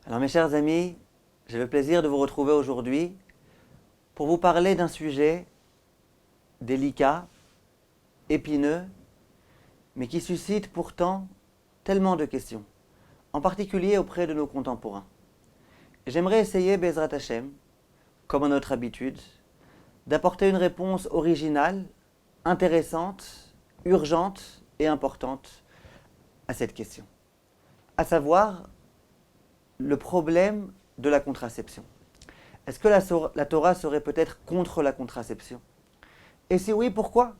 Alors mes chers amis, j'ai le plaisir de vous retrouver aujourd'hui pour vous parler d'un sujet délicat, épineux, mais qui suscite pourtant tellement de questions, en particulier auprès de nos contemporains. J'aimerais essayer, Bezrat Hashem, comme à notre habitude, d'apporter une réponse originale, intéressante, urgente et importante à cette question, à savoir le problème de la contraception. Est-ce que la Torah serait peut-être contre la contraception? Et si oui, pourquoi?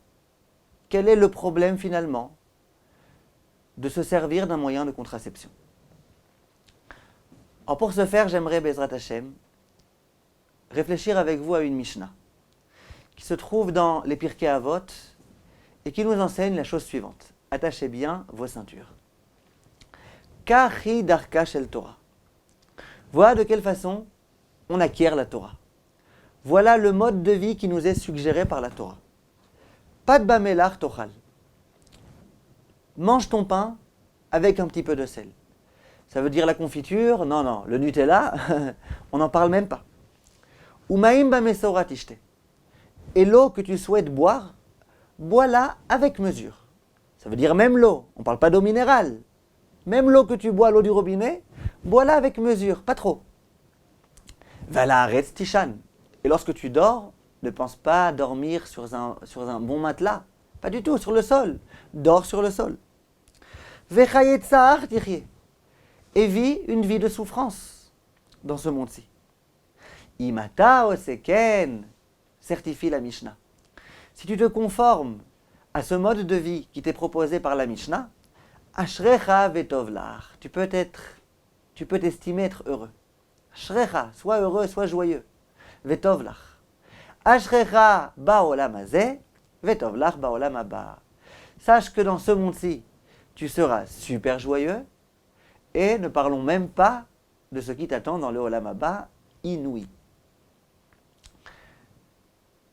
Quel est le problème finalement de se servir d'un moyen de contraception? Alors pour ce faire, j'aimerais, Bezrat Hashem, réfléchir avec vous à une Mishnah qui se trouve dans les Pirkei Avot et qui nous enseigne la chose suivante. Attachez bien vos ceintures. Kachi darka shel Torah. Voilà de quelle façon on acquiert la Torah. Voilà le mode de vie qui nous est suggéré par la Torah. Pas de bamelach tochal. Mange ton pain avec un petit peu de sel. Ça veut dire la confiture? Non, le Nutella, on n'en parle même pas. Umaim bamesorat ishte. Et l'eau que tu souhaites boire, bois-la avec mesure. Ça veut dire même l'eau, on ne parle pas d'eau minérale. Même l'eau que tu bois, l'eau du robinet, bois-la avec mesure, pas trop. Vala aretz tishan. Et lorsque tu dors, ne pense pas à dormir sur un bon matelas. Pas du tout, sur le sol. Dors sur le sol. Vechayet tsahar tichye. Et vis une vie de souffrance dans ce monde-ci. Imata oseken, certifie la Mishnah. Si tu te conformes à ce mode de vie qui t'est proposé par la Mishnah, ashrecha vetovlach. Tu peux t'estimer être heureux. Ashrecha, sois heureux, sois joyeux. Vetovlach. Ashrecha ba'olam hazeh, vetovlach ba'olam haba. Sache que dans ce monde-ci, tu seras super joyeux, et ne parlons même pas de ce qui t'attend dans le olam haba inouï.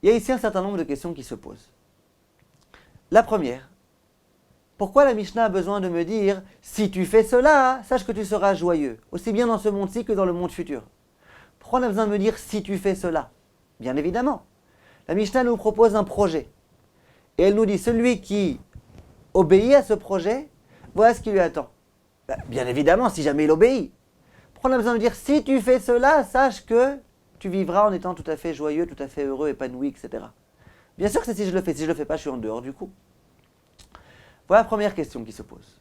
Il y a ici un certain nombre de questions qui se posent. La première, pourquoi la Mishnah a besoin de me dire « Si tu fais cela, sache que tu seras joyeux », aussi bien dans ce monde-ci que dans le monde futur. Pourquoi on a besoin de me dire « Si tu fais cela » ? Bien évidemment, la Mishnah nous propose un projet. Et elle nous dit « Celui qui obéit à ce projet, voilà ce qui lui attend. » Bien évidemment, si jamais il obéit. Pourquoi on a besoin de dire « Si tu fais cela, sache que tu vivras en étant tout à fait joyeux, tout à fait heureux, épanoui, etc. » Bien sûr que c'est si je le fais. Si je ne le fais pas, je suis en dehors du coup. Voilà la première question qui se pose.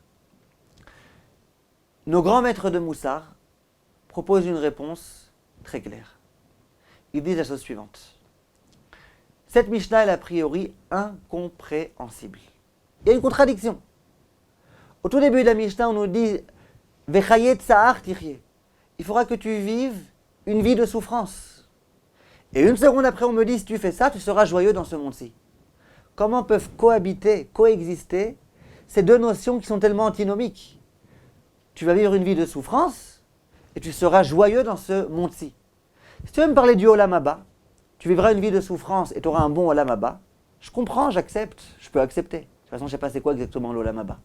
Nos grands maîtres de Moussar proposent une réponse très claire. Ils disent la chose suivante. Cette Mishnah est a priori incompréhensible. Il y a une contradiction. Au tout début de la Mishnah, on nous dit « Vechayet tsahar tichye ». Il faudra que tu vives une vie de souffrance. Et une seconde après, on me dit « Si tu fais ça, tu seras joyeux dans ce monde-ci ». Comment peuvent coexister ces deux notions qui sont tellement antinomiques? Tu vas vivre une vie de souffrance et tu seras joyeux dans ce monde-ci. Si tu veux me parler du olam haba, tu vivras une vie de souffrance et tu auras un bon olam haba. Je comprends, j'accepte, je peux accepter. De toute façon, je ne sais pas c'est quoi exactement l'olam haba.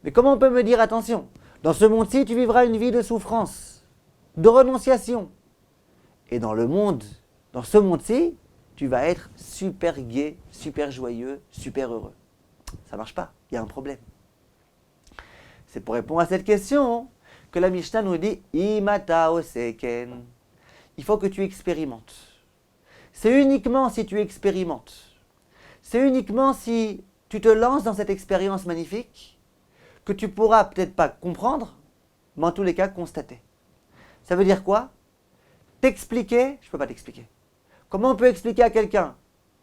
Mais comment on peut me dire, attention, dans ce monde-ci, tu vivras une vie de souffrance, de renonciation. Et dans ce monde-ci, tu vas être super gai, super joyeux, super heureux. Ça ne marche pas, il y a un problème. C'est pour répondre à cette question que la Mishnah nous dit « Imata oseken ». Il faut que tu expérimentes. C'est uniquement si tu expérimentes, c'est uniquement si tu te lances dans cette expérience magnifique que tu pourras peut-être pas comprendre, mais en tous les cas constater. Ça veut dire quoi? T'expliquer, je ne peux pas t'expliquer. Comment on peut expliquer à quelqu'un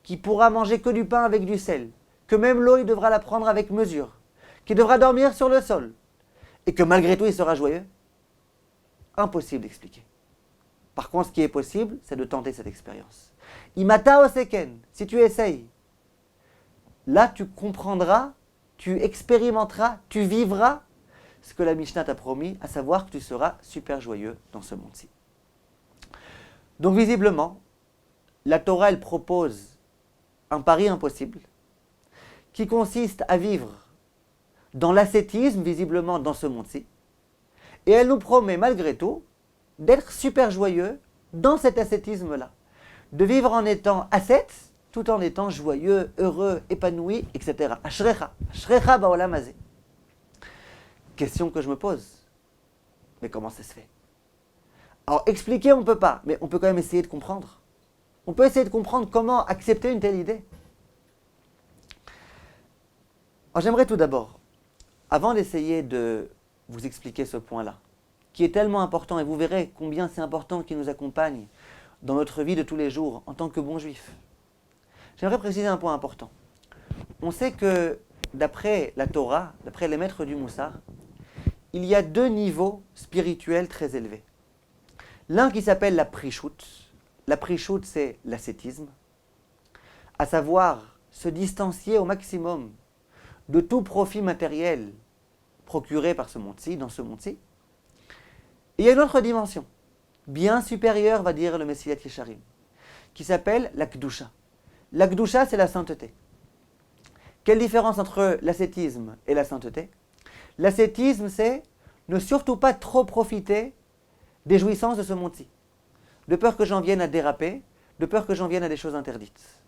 qui pourra manger que du pain avec du sel, que même l'eau, il devra la prendre avec mesure, qu'il devra dormir sur le sol, et que malgré tout, il sera joyeux? Impossible d'expliquer. Par contre, ce qui est possible, c'est de tenter cette expérience. Imata oseken, si tu essayes, là, tu comprendras, tu expérimenteras, tu vivras ce que la Mishnah t'a promis, à savoir que tu seras super joyeux dans ce monde-ci. Donc visiblement, la Torah, elle propose un pari impossible qui consiste à vivre dans l'ascétisme, visiblement dans ce monde-ci, Et elle nous promet malgré tout d'être super joyeux dans cet ascétisme-là. De vivre en étant ascète, tout en étant joyeux, heureux, épanoui, etc. Ashrecha, Ashrecha ba'olam hazeh. Question que je me pose. Mais comment ça se fait? Alors expliquer on ne peut pas, mais on peut quand même essayer de comprendre. On peut essayer de comprendre comment accepter une telle idée. Alors j'aimerais tout d'abord, avant d'essayer de vous expliquer ce point-là, qui est tellement important, et vous verrez combien c'est important qu'il nous accompagne dans notre vie de tous les jours en tant que bons juifs. J'aimerais préciser un point important. On sait que d'après la Torah, d'après les maîtres du Moussar, il y a deux niveaux spirituels très élevés. L'un qui s'appelle la prichout. La prichout, c'est l'ascétisme, à savoir se distancier au maximum de tout profit matériel procuré par ce monde-ci, dans ce monde-ci. Et il y a une autre dimension, bien supérieure, va dire le Messilat Yesharim, qui s'appelle la Kedusha. La Kedusha, c'est la sainteté. Quelle différence entre l'ascétisme et la sainteté? L'ascétisme, c'est ne surtout pas trop profiter des jouissances de ce monde-ci, de peur que j'en vienne à déraper, de peur que j'en vienne à des choses interdites.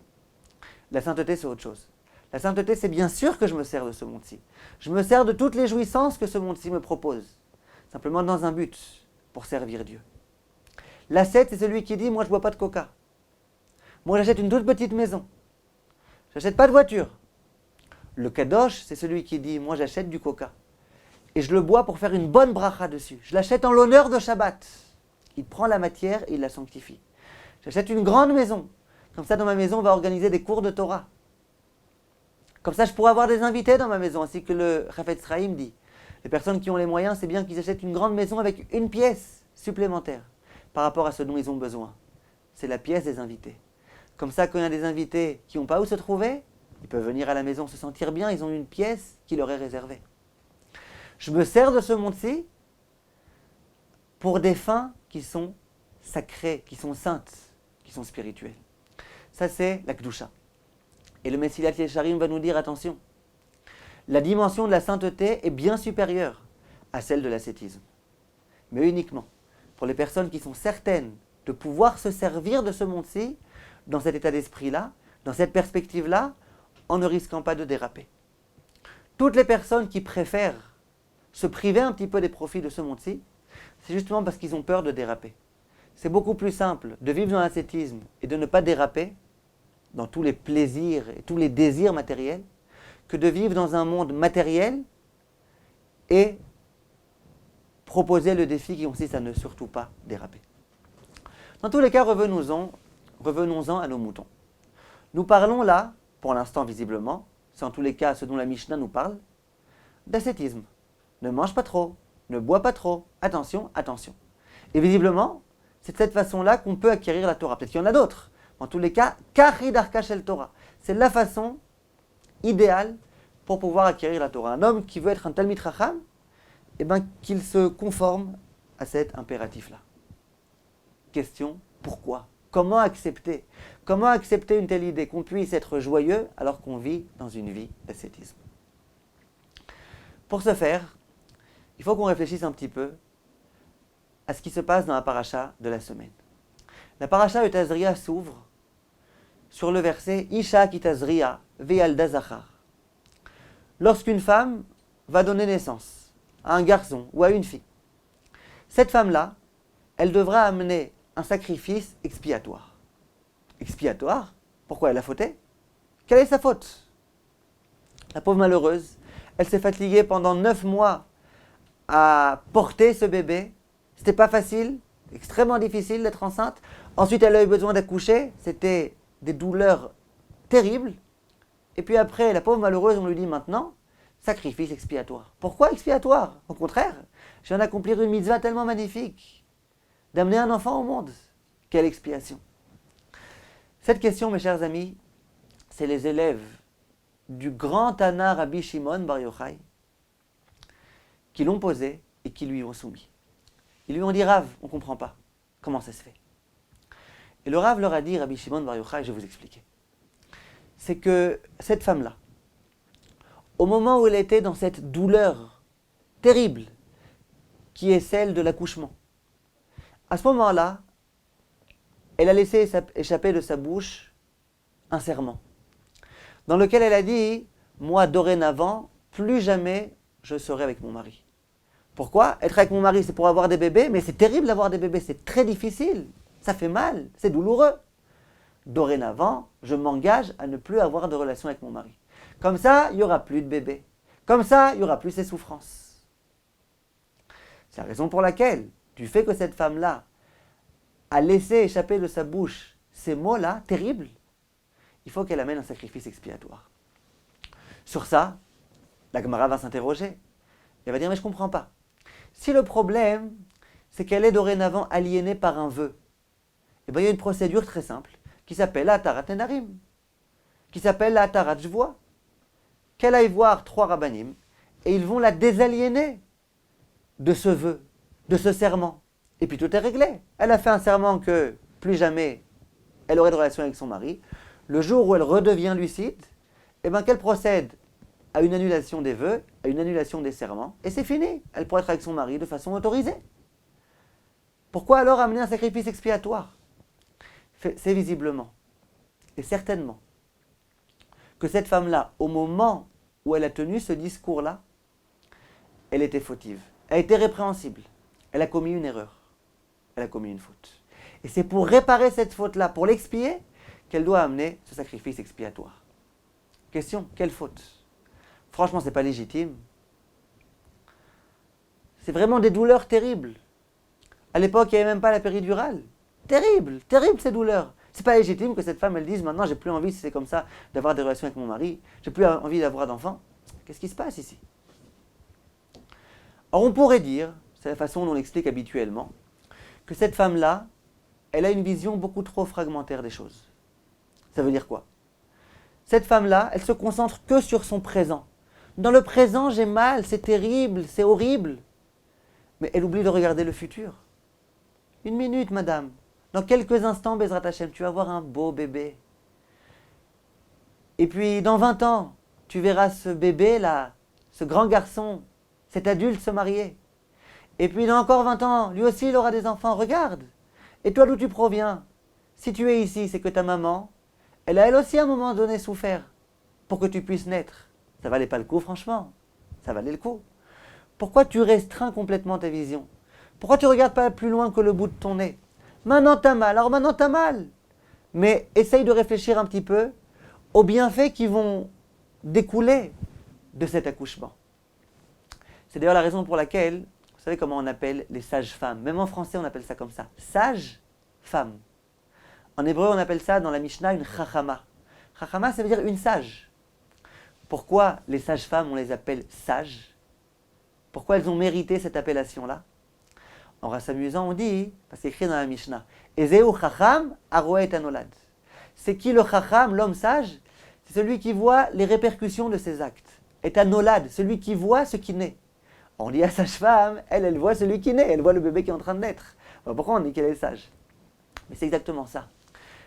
La sainteté, c'est autre chose. La sainteté, c'est bien sûr que je me sers de ce monde-ci. Je me sers de toutes les jouissances que ce monde-ci me propose, simplement dans un but, pour servir Dieu. L'ascète, c'est celui qui dit, moi je ne bois pas de coca. Moi j'achète une toute petite maison. J'achète pas de voiture. Le kadosh, c'est celui qui dit, moi j'achète du coca. Et je le bois pour faire une bonne bracha dessus. Je l'achète en l'honneur de Shabbat. Il prend la matière et il la sanctifie. J'achète une grande maison. Comme ça, dans ma maison, on va organiser des cours de Torah. Comme ça, je pourrai avoir des invités dans ma maison, ainsi que le Chafetz Chaim dit. Les personnes qui ont les moyens, c'est bien qu'ils achètent une grande maison avec une pièce supplémentaire par rapport à ce dont ils ont besoin. C'est la pièce des invités. Comme ça, quand il y a des invités qui n'ont pas où se trouver, ils peuvent venir à la maison se sentir bien, ils ont une pièce qui leur est réservée. Je me sers de ce monde-ci pour des fins qui sont sacrées, qui sont saintes, qui sont spirituelles. Ça, c'est la Kedusha. Et le Messilat Yesharim va nous dire, attention, la dimension de la sainteté est bien supérieure à celle de l'ascétisme. Mais uniquement pour les personnes qui sont certaines de pouvoir se servir de ce monde-ci, dans cet état d'esprit-là, dans cette perspective-là, en ne risquant pas de déraper. Toutes les personnes qui préfèrent se priver un petit peu des profits de ce monde-ci, c'est justement parce qu'ils ont peur de déraper. C'est beaucoup plus simple de vivre dans l'ascétisme et de ne pas déraper dans tous les plaisirs et tous les désirs matériels, que de vivre dans un monde matériel et proposer le défi qui consiste à ne surtout pas déraper. Dans tous les cas, revenons-en à nos moutons. Nous parlons là, pour l'instant visiblement, c'est en tous les cas ce dont la Mishnah nous parle, d'ascétisme. Ne mange pas trop, ne bois pas trop, attention, attention. Et visiblement, c'est de cette façon-là qu'on peut acquérir la Torah. Peut-être qu'il y en a d'autres. En tous les cas, Kari Darka Shel Torah. C'est la façon idéale pour pouvoir acquérir la Torah. Un homme qui veut être un Talmid Chacham, qu'il se conforme à cet impératif-là. Question, pourquoi? Comment accepter une telle idée qu'on puisse être joyeux alors qu'on vit dans une vie d'ascétisme? Pour ce faire, il faut qu'on réfléchisse un petit peu à ce qui se passe dans la paracha de la semaine. La paracha de Tazria s'ouvre sur le verset Isha ki Tazria ve'yalda zachar. Lorsqu'une femme va donner naissance à un garçon ou à une fille, cette femme-là, elle devra amener un sacrifice expiatoire. Expiatoire? Pourquoi elle a fauté? Quelle est sa faute? La pauvre malheureuse, elle s'est fatiguée pendant 9 mois à porter ce bébé. C'était pas facile, extrêmement difficile d'être enceinte. Ensuite, elle a eu besoin d'accoucher. C'était des douleurs terribles. Et puis après, la pauvre malheureuse, on lui dit maintenant, sacrifice expiatoire. Pourquoi expiatoire? Au contraire, je viens d'accomplir une mitzvah tellement magnifique, d'amener un enfant au monde. Quelle expiation! Cette question, mes chers amis, c'est les élèves du grand Tana Rabbi Shimon Bar Yochai qui l'ont posé et qui lui ont soumis. Ils lui ont dit, Rav, on ne comprend pas. Comment ça se fait? Et le Rav leur a dit, Rabbi Shimon Bar Yochai, je vais vous expliquer. C'est que cette femme-là, au moment où elle était dans cette douleur terrible, qui est celle de l'accouchement. À ce moment-là, elle a laissé échapper de sa bouche un serment, dans lequel elle a dit « Moi, dorénavant, plus jamais je serai avec mon mari ». Pourquoi? Être avec mon mari, c'est pour avoir des bébés, mais c'est terrible d'avoir des bébés, c'est très difficile, ça fait mal, c'est douloureux. Dorénavant, je m'engage à ne plus avoir de relation avec mon mari. Comme ça, il n'y aura plus de bébés. Comme ça, il n'y aura plus ces souffrances. C'est la raison pour laquelle, du fait que cette femme-là a laissé échapper de sa bouche ces mots-là, terribles, il faut qu'elle amène un sacrifice expiatoire. Sur ça, la Gemara va s'interroger. Elle va dire, mais je ne comprends pas. Si le problème, c'est qu'elle est dorénavant aliénée par un vœu, eh bien, il y a une procédure très simple qui s'appelle la Atarat Nedarim, qui s'appelle la Atarat Jvoa. Qu'elle aille voir 3 rabbanim et ils vont la désaliéner de ce vœu, de ce serment. Et puis tout est réglé. Elle a fait un serment que plus jamais elle aurait de relation avec son mari. Le jour où elle redevient lucide, eh bien, qu'elle procède à une annulation des vœux, à une annulation des serments, et c'est fini. Elle pourra être avec son mari de façon autorisée. Pourquoi alors amener un sacrifice expiatoire? C'est visiblement, et certainement, que cette femme-là, au moment où elle a tenu ce discours-là, elle était fautive. Elle a été répréhensible. Elle a commis une erreur. Elle a commis une faute. Et c'est pour réparer cette faute-là, pour l'expier, qu'elle doit amener ce sacrifice expiatoire. Question, quelle faute? Franchement, ce n'est pas légitime. C'est vraiment des douleurs terribles. À l'époque, il n'y avait même pas la péridurale. Terrible, terrible ces douleurs. C'est pas légitime que cette femme, elle dise, maintenant, j'ai plus envie, si c'est comme ça, d'avoir des relations avec mon mari. J'ai plus envie d'avoir d'enfants. Qu'est-ce qui se passe ici? Or, on pourrait dire, c'est la façon dont on l'explique habituellement, que cette femme-là, elle a une vision beaucoup trop fragmentaire des choses. Ça veut dire quoi? Cette femme-là, elle se concentre que sur son présent. Dans le présent, j'ai mal, c'est terrible, c'est horrible. Mais elle oublie de regarder le futur. Une minute, madame. Dans quelques instants, Bezrat Hashem, tu vas avoir un beau bébé. Et puis, dans 20 ans, tu verras ce bébé-là, ce grand garçon, cet adulte se marier. Et puis, dans encore 20 ans, lui aussi, il aura des enfants. Regarde. Et toi, d'où tu proviens? Si tu es ici, c'est que ta maman, elle a elle aussi à un moment donné souffert pour que tu puisses naître. Ça valait pas le coup, franchement. Ça valait le coup. Pourquoi tu restreins complètement ta vision? Pourquoi tu ne regardes pas plus loin que le bout de ton nez? Maintenant t'as mal, alors maintenant t'as mal. Mais essaye de réfléchir un petit peu aux bienfaits qui vont découler de cet accouchement. C'est d'ailleurs la raison pour laquelle, vous savez comment on appelle les sages-femmes? Même en français on appelle ça comme ça. Sage-femme. En hébreu on appelle ça dans la Mishnah une chachama. Chachama ça veut dire une sage. Pourquoi les sages-femmes on les appelle sages? Pourquoi elles ont mérité cette appellation-là? En s'amusant, on dit, parce que c'est écrit dans la Mishnah, Ezeu chacham aroe et anolad. C'est qui le chacham, l'homme sage? C'est celui qui voit les répercussions de ses actes. Et anolad, celui qui voit ce qui naît. On dit à sage-femme, elle voit celui qui naît, elle voit le bébé qui est en train de naître. Alors pourquoi on dit qu'elle est sage? Mais c'est exactement ça.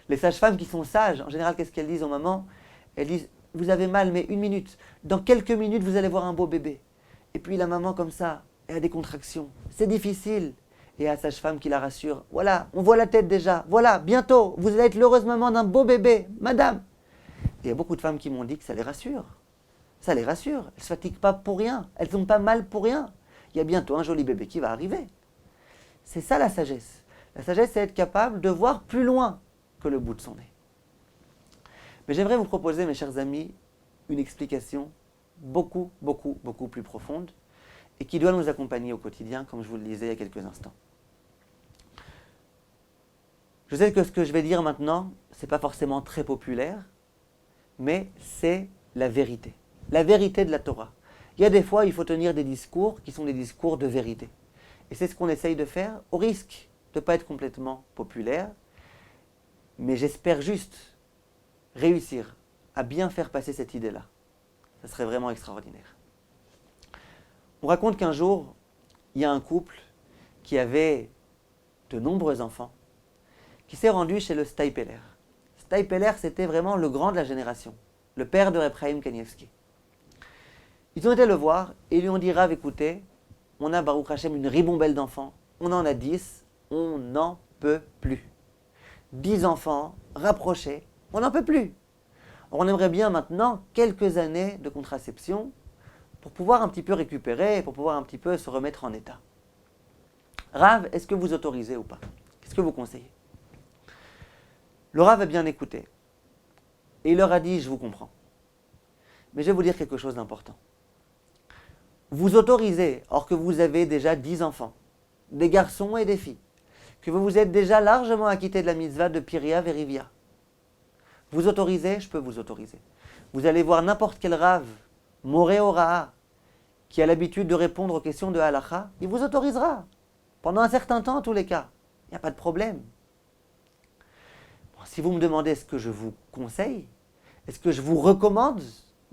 Les sages-femmes qui sont sages, en général, qu'est-ce qu'elles disent aux mamans? Elles disent, vous avez mal, mais une minute. Dans quelques minutes, vous allez voir un beau bébé. Et puis la maman, comme ça, elle a des contractions. C'est difficile. Et à la sage-femme qui la rassure, voilà, on voit la tête déjà, voilà, bientôt, vous allez être l'heureuse maman d'un beau bébé, madame. Et il y a beaucoup de femmes qui m'ont dit que ça les rassure. Ça les rassure, elles ne se fatiguent pas pour rien, elles n'ont pas mal pour rien. Il y a bientôt un joli bébé qui va arriver. C'est ça la sagesse. La sagesse, c'est être capable de voir plus loin que le bout de son nez. Mais j'aimerais vous proposer, mes chers amis, une explication beaucoup plus profonde et qui doit nous accompagner au quotidien, comme je vous le disais il y a quelques instants. Je sais que ce que je vais dire maintenant, ce n'est pas forcément très populaire, mais c'est la vérité de la Torah. Il y a des fois, il faut tenir des discours qui sont des discours de vérité. Et c'est ce qu'on essaye de faire, au risque de ne pas être complètement populaire, mais j'espère juste réussir à bien faire passer cette idée-là. Ça serait vraiment extraordinaire. On raconte qu'un jour, il y a un couple qui avait de nombreux enfants, qui s'est rendu chez le Staipeler. Staipeler, c'était vraiment le grand de la génération, le père de Reb Chaim Kanievski. Ils ont été le voir et lui ont dit, Rav, écoutez, on a Baruch Hashem une ribambelle d'enfants, on en a 10, on n'en peut plus. 10 enfants rapprochés, on n'en peut plus. On aimerait bien maintenant quelques années de contraception pour pouvoir un petit peu récupérer, pour pouvoir un petit peu se remettre en état. Rav, est-ce que vous autorisez ou pas? Qu'est-ce que vous conseillez? Le Rav a bien écouté. Et il leur a dit, je vous comprends. Mais je vais vous dire quelque chose d'important. Vous autorisez, or que vous avez déjà 10 enfants, des garçons et des filles, que vous vous êtes déjà largement acquitté de la mitzvah de Piria Verivia. Vous autorisez, je peux vous autoriser. Vous allez voir n'importe quel Rav, Moré Oraha, qui a l'habitude de répondre aux questions de Halacha, il vous autorisera. Pendant un certain temps, en tous les cas. Il n'y a pas de problème. Bon, si vous me demandez ce que je vous conseille, est-ce que je vous recommande?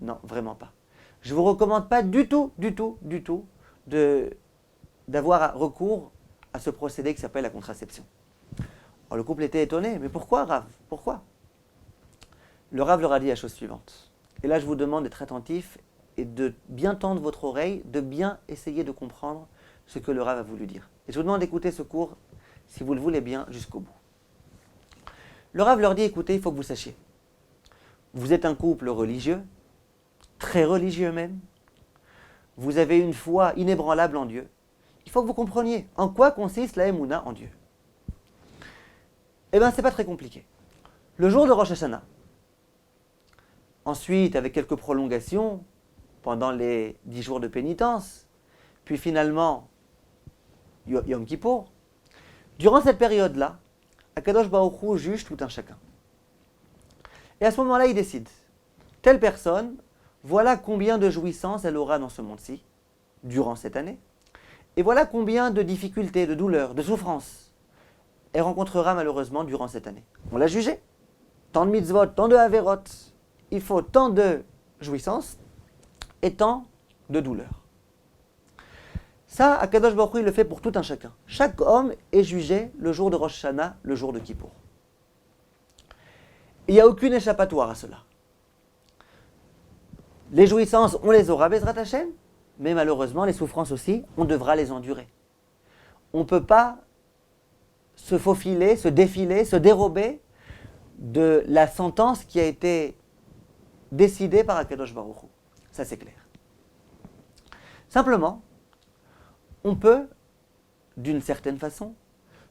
Non, vraiment pas. Je ne vous recommande pas du tout d'avoir recours à ce procédé qui s'appelle la contraception. Alors, le couple était étonné. Mais pourquoi, Rav? Pourquoi? Le Rav leur a dit la chose suivante. Et là, je vous demande d'être attentif et de bien tendre votre oreille, de bien essayer de comprendre ce que le Rav a voulu dire. Et je vous demande d'écouter ce cours, si vous le voulez bien, jusqu'au bout. Le Rav leur dit, écoutez, il faut que vous sachiez. Vous êtes un couple religieux, très religieux même. Vous avez une foi inébranlable en Dieu. Il faut que vous compreniez en quoi consiste la Emouna en Dieu. Eh bien, c'est pas très compliqué. Le jour de Rosh Hashanah, ensuite, avec quelques prolongations, pendant les 10 jours de pénitence, puis finalement, Yom Kippour, durant cette période-là, Akadosh Baruch Hu juge tout un chacun. Et à ce moment-là, il décide, telle personne, voilà combien de jouissances elle aura dans ce monde-ci, durant cette année, et voilà combien de difficultés, de douleurs, de souffrances elle rencontrera malheureusement durant cette année. On l'a jugé. Tant de mitzvot, tant de averot, il faut tant de jouissances et tant de douleurs. Ça, Akadosh Baruch Hu, il le fait pour tout un chacun. Chaque homme est jugé le jour de Rosh Hashanah, le jour de Kippour. Il n'y a aucune échappatoire à cela. Les jouissances, on les aura, Bezrat Hashem, mais malheureusement, les souffrances aussi, on devra les endurer. On ne peut pas se faufiler, se défiler, se dérober de la sentence qui a été décidée par Akadosh Baruch Hu. Ça, c'est clair. Simplement, on peut, d'une certaine façon,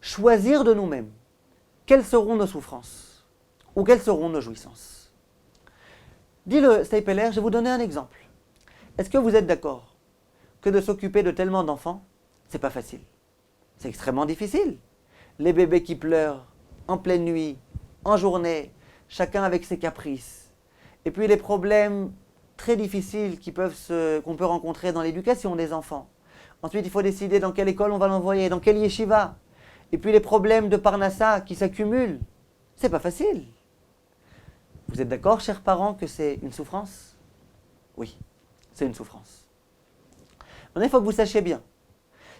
choisir de nous-mêmes quelles seront nos souffrances ou quelles seront nos jouissances. Dit le Stapler, je vais vous donner un exemple. Est-ce que vous êtes d'accord que de s'occuper de tellement d'enfants, c'est pas facile? C'est extrêmement difficile. Les bébés qui pleurent en pleine nuit, en journée, chacun avec ses caprices. Et puis les problèmes très difficiles qu'on peut rencontrer dans l'éducation des enfants. Ensuite, il faut décider dans quelle école on va l'envoyer, dans quelle yeshiva. Et puis les problèmes de Parnassa qui s'accumulent. C'est pas facile. Vous êtes d'accord, chers parents, que c'est une souffrance? Oui, c'est une souffrance. Maintenant, il faut que vous sachiez bien.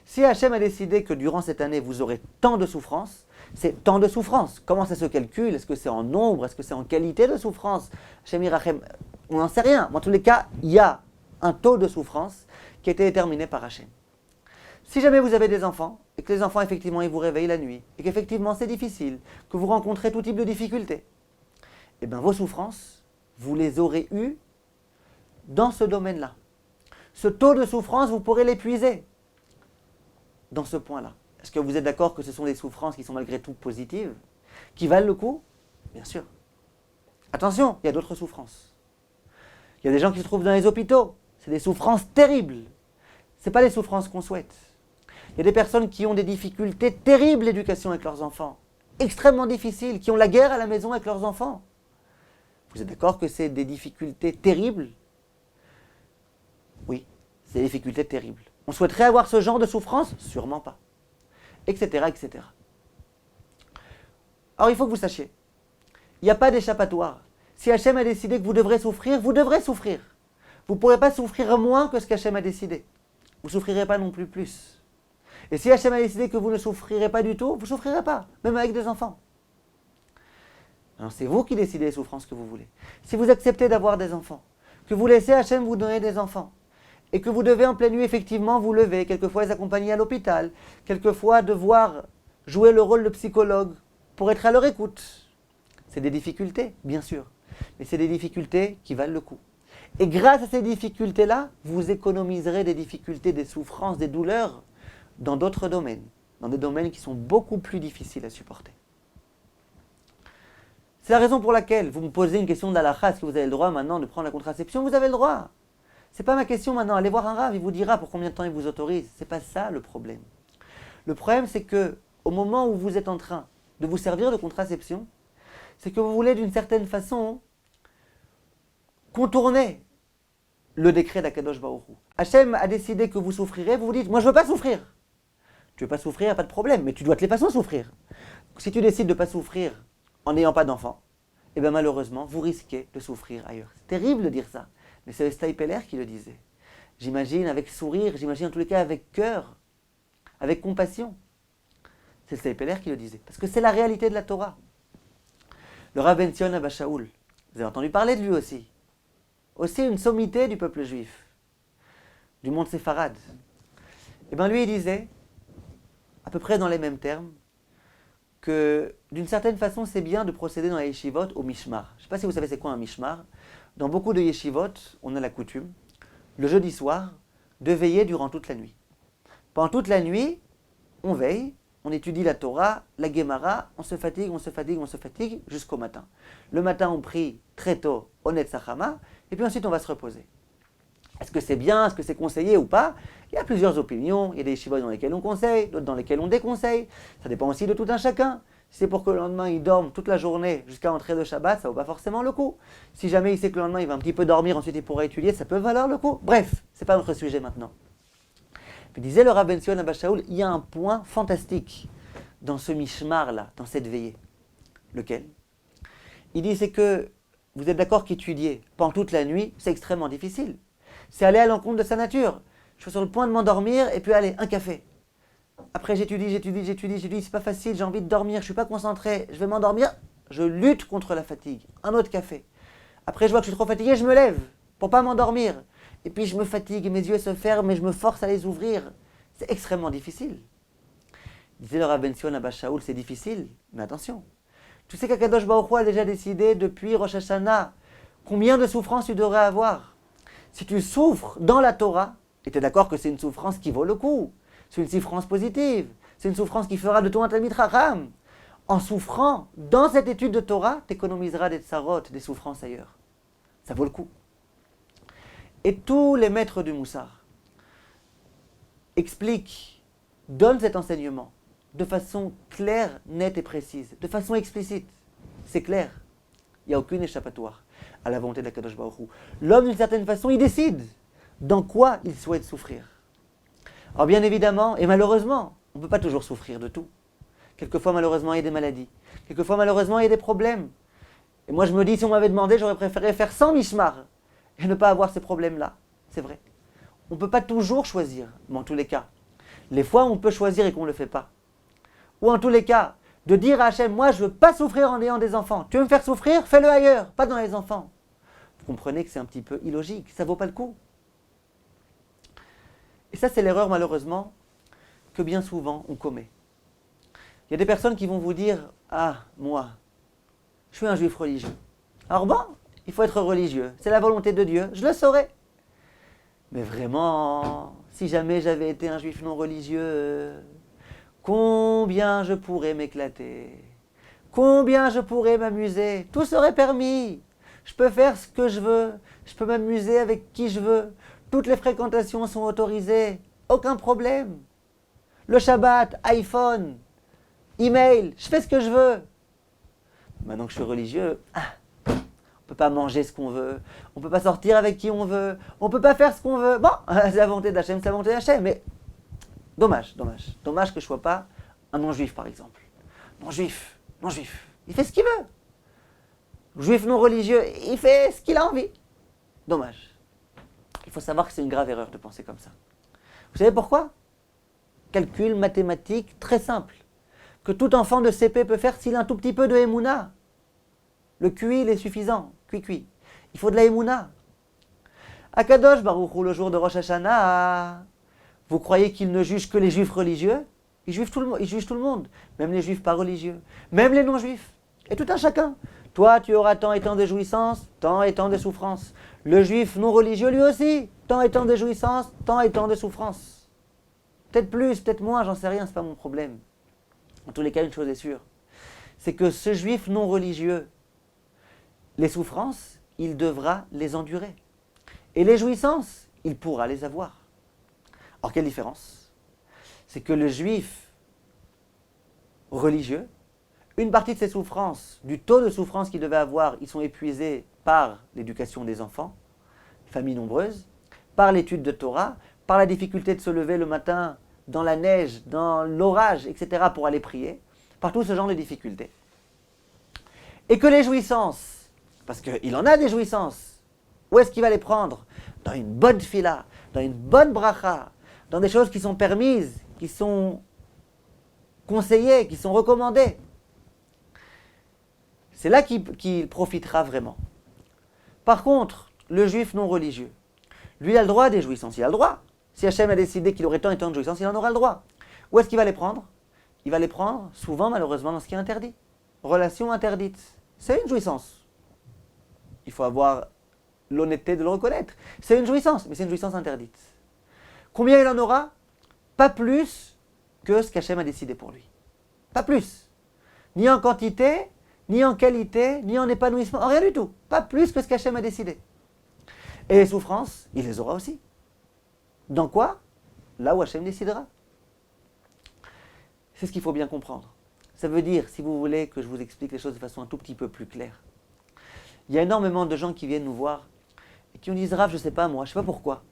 Si Hachem a décidé que durant cette année, vous aurez tant de souffrances, c'est tant de souffrances. Comment ça se calcule? Est-ce que c'est en nombre? Est-ce que c'est en qualité de souffrance? Hachem Irachem, on n'en sait rien. Mais en tous les cas, il y a un taux de souffrance qui a été déterminé par Hachem. Si jamais vous avez des enfants, et que les enfants, effectivement, ils vous réveillent la nuit, et qu'effectivement, c'est difficile, que vous rencontrez tout type de difficultés, eh bien, vos souffrances, vous les aurez eues dans ce domaine-là. Ce taux de souffrance, vous pourrez l'épuiser dans ce point-là. Est-ce que vous êtes d'accord que ce sont des souffrances qui sont malgré tout positives, qui valent le coup? Bien sûr. Attention, il y a d'autres souffrances. Il y a des gens qui se trouvent dans les hôpitaux. C'est des souffrances terribles. Ce n'est pas les souffrances qu'on souhaite. Il y a des personnes qui ont des difficultés terribles d'éducation avec leurs enfants, extrêmement difficiles, qui ont la guerre à la maison avec leurs enfants. Vous êtes d'accord que c'est des difficultés terribles? Oui, c'est des difficultés terribles. On souhaiterait avoir ce genre de souffrance? Sûrement pas. Etc., etc. Alors il faut que vous sachiez, il n'y a pas d'échappatoire. Si Hachem a décidé que vous devrez souffrir, vous devrez souffrir. Vous ne pourrez pas souffrir moins que ce qu'Hachem a décidé. Vous ne souffrirez pas non plus. Et si Hachem a décidé que vous ne souffrirez pas du tout, vous ne souffrirez pas, même avec des enfants. Alors c'est vous qui décidez les souffrances que vous voulez. Si vous acceptez d'avoir des enfants, que vous laissez Hachem vous donner des enfants, et que vous devez en pleine nuit effectivement vous lever, quelquefois les accompagner à l'hôpital, quelquefois devoir jouer le rôle de psychologue pour être à leur écoute. C'est des difficultés, bien sûr, mais c'est des difficultés qui valent le coup. Et grâce à ces difficultés-là, vous économiserez des difficultés, des souffrances, des douleurs dans d'autres domaines, dans des domaines qui sont beaucoup plus difficiles à supporter. C'est la raison pour laquelle vous me posez une question d'halakha, est-ce que vous avez le droit maintenant de prendre la contraception? Vous avez le droit. C'est pas ma question maintenant, allez voir un rav, il vous dira pour combien de temps il vous autorise. C'est pas ça le problème. Le problème c'est que au moment où vous êtes en train de vous servir de contraception, c'est que vous voulez d'une certaine façon contourner le décret d'Akadosh Baruch Hu. Hachem a décidé que vous souffrirez, vous vous dites, moi je veux pas souffrir. Tu veux pas souffrir, pas de problème, mais tu dois de les façons souffrir. Si tu décides de ne pas souffrir en n'ayant pas d'enfant, eh bien malheureusement, vous risquez de souffrir ailleurs. C'est terrible de dire ça, mais c'est le Staipeler qui le disait. J'imagine avec sourire, j'imagine en tous les cas avec cœur, avec compassion. C'est le Staipeler qui le disait, parce que c'est la réalité de la Torah. Le Rav Ben Zion Abba Shaul, vous avez entendu parler de lui aussi. Aussi une sommité du peuple juif, du monde séfarade. Et bien lui il disait, à peu près dans les mêmes termes, que d'une certaine façon c'est bien de procéder dans les yeshivot au mishmar. Je ne sais pas si vous savez c'est quoi un mishmar. Dans beaucoup de yeshivot, on a la coutume, le jeudi soir, de veiller durant toute la nuit. Pendant toute la nuit, on veille, on étudie la Torah, la Gemara, on se fatigue jusqu'au matin. Le matin on prie très tôt, au Netzachama, et puis ensuite on va se reposer. Est-ce que c'est bien, est-ce que c'est conseillé ou pas? Il y a plusieurs opinions, il y a des yeshivot dans lesquels on conseille, d'autres dans lesquels on déconseille. Ça dépend aussi de tout un chacun. Si c'est pour que le lendemain il dorme toute la journée jusqu'à l'entrée de Shabbat, ça vaut pas forcément le coup. Si jamais il sait que le lendemain il va un petit peu dormir, ensuite il pourra étudier, ça peut valoir le coup. Bref, c'est pas notre sujet maintenant. Puis disait le Rav Ben Zion Abba Shaul, il y a un point fantastique dans ce mishmar là, dans cette veillée. Lequel? Il dit c'est que vous êtes d'accord qu'étudier pendant toute la nuit, c'est extrêmement difficile. C'est aller à l'encontre de sa nature. Je suis sur le point de m'endormir et puis allez, un café. Après j'étudie, c'est pas facile, j'ai envie de dormir, je suis pas concentré, je vais m'endormir, je lutte contre la fatigue. Un autre café. Après je vois que je suis trop fatigué, je me lève pour pas m'endormir. Et puis je me fatigue et mes yeux se ferment et je me force à les ouvrir. C'est extrêmement difficile. Disait le Rav Ben Zion Abba Shaul, c'est difficile, mais attention. Tu sais qu'Akadosh Baruch Hu a déjà décidé depuis Rosh Hashanah combien de souffrances tu devrais avoir. Si tu souffres dans la Torah, et tu es d'accord que c'est une souffrance qui vaut le coup, c'est une souffrance positive, c'est une souffrance qui fera de toi un Talmid Chacham. En souffrant dans cette étude de Torah, tu économiseras des tsarot, des souffrances ailleurs. Ça vaut le coup. Et tous les maîtres du Moussar expliquent, donnent cet enseignement de façon claire, nette et précise, de façon explicite. C'est clair. Il n'y a aucune échappatoire à la volonté d'Akadosh Baruch Hu. L'homme, d'une certaine façon, il décide dans quoi il souhaite souffrir. Alors bien évidemment, et malheureusement, on ne peut pas toujours souffrir de tout. Quelquefois, malheureusement, il y a des maladies. Quelquefois, malheureusement, il y a des problèmes. Et moi, je me dis, si on m'avait demandé, j'aurais préféré faire sans mishmar et ne pas avoir ces problèmes-là. C'est vrai. On ne peut pas toujours choisir, mais en tous les cas. Les fois où on peut choisir et qu'on ne le fait pas. Ou en tous les cas, de dire à Hachem, moi je ne veux pas souffrir en ayant des enfants. Tu veux me faire souffrir? Fais-le ailleurs, pas dans les enfants. Vous comprenez que c'est un petit peu illogique, ça ne vaut pas le coup. Et ça, c'est l'erreur malheureusement que bien souvent on commet. Il y a des personnes qui vont vous dire, ah, moi, je suis un juif religieux. Alors bon, il faut être religieux, c'est la volonté de Dieu, je le saurais. Mais vraiment, si jamais j'avais été un juif non religieux, combien je pourrais m'éclater, combien je pourrais m'amuser, tout serait permis. Je peux faire ce que je veux, je peux m'amuser avec qui je veux, toutes les fréquentations sont autorisées, aucun problème. Le Shabbat, iPhone, email, je fais ce que je veux. Maintenant que je suis religieux, on ne peut pas manger ce qu'on veut, on ne peut pas sortir avec qui on veut, on ne peut pas faire ce qu'on veut. Bon, c'est la volonté d'Hachem, c'est la volonté d'Hachem, mais dommage que je ne sois pas un non-juif par exemple. Non-juif, il fait ce qu'il veut. Juif non religieux, il fait ce qu'il a envie. Dommage. Il faut savoir que c'est une grave erreur de penser comme ça. Vous savez pourquoi? Calcul mathématique très simple, que tout enfant de CP peut faire s'il a un tout petit peu de Emouna. Le QI, il est suffisant, QI. Il faut de la Emouna. Akadosh Baruch Hu, le jour de Rosh Hashanah, vous croyez qu'il ne juge que les juifs religieux? Il juge tout le monde, même les juifs pas religieux, même les non-juifs, et tout un chacun. Toi, tu auras tant et tant de jouissances, tant et tant de souffrances. Le juif non religieux, lui aussi, tant et tant de jouissances, tant et tant de souffrances. Peut-être plus, peut-être moins, j'en sais rien, c'est pas mon problème. En tous les cas, une chose est sûre, c'est que ce juif non religieux, les souffrances, il devra les endurer. Et les jouissances, il pourra les avoir. Alors, quelle différence? C'est que le juif religieux, une partie de ses souffrances, du taux de souffrance qu'il devait avoir, ils sont épuisés par l'éducation des enfants, familles nombreuses, par l'étude de Torah, par la difficulté de se lever le matin dans la neige, dans l'orage, etc. pour aller prier, par tout ce genre de difficultés. Et que les jouissances, parce qu'il en a des jouissances, où est-ce qu'il va les prendre? Dans une bonne fila, dans une bonne bracha, dans des choses qui sont permises, qui sont conseillées, qui sont recommandées. C'est là qu'il profitera vraiment. Par contre, le juif non religieux, lui, il a le droit des jouissances, il a le droit. Si Hachem a décidé qu'il aurait tant et tant de jouissances, il en aura le droit. Où est-ce qu'il va les prendre? Il va les prendre, souvent, malheureusement, dans ce qui est interdit. Relation interdite. C'est une jouissance. Il faut avoir l'honnêteté de le reconnaître. C'est une jouissance, mais c'est une jouissance interdite. Combien il en aura? Pas plus que ce qu'Hachem a décidé pour lui. Pas plus. Ni en quantité, ni en qualité, ni en épanouissement, rien du tout. Pas plus que ce qu'Hachem a décidé. Et les souffrances, il les aura aussi. Dans quoi? Là où Hachem décidera. C'est ce qu'il faut bien comprendre. Ça veut dire, si vous voulez que je vous explique les choses de façon un tout petit peu plus claire, il y a énormément de gens qui viennent nous voir et qui nous disent, Rav, je ne sais pas moi, je ne sais pas pourquoi,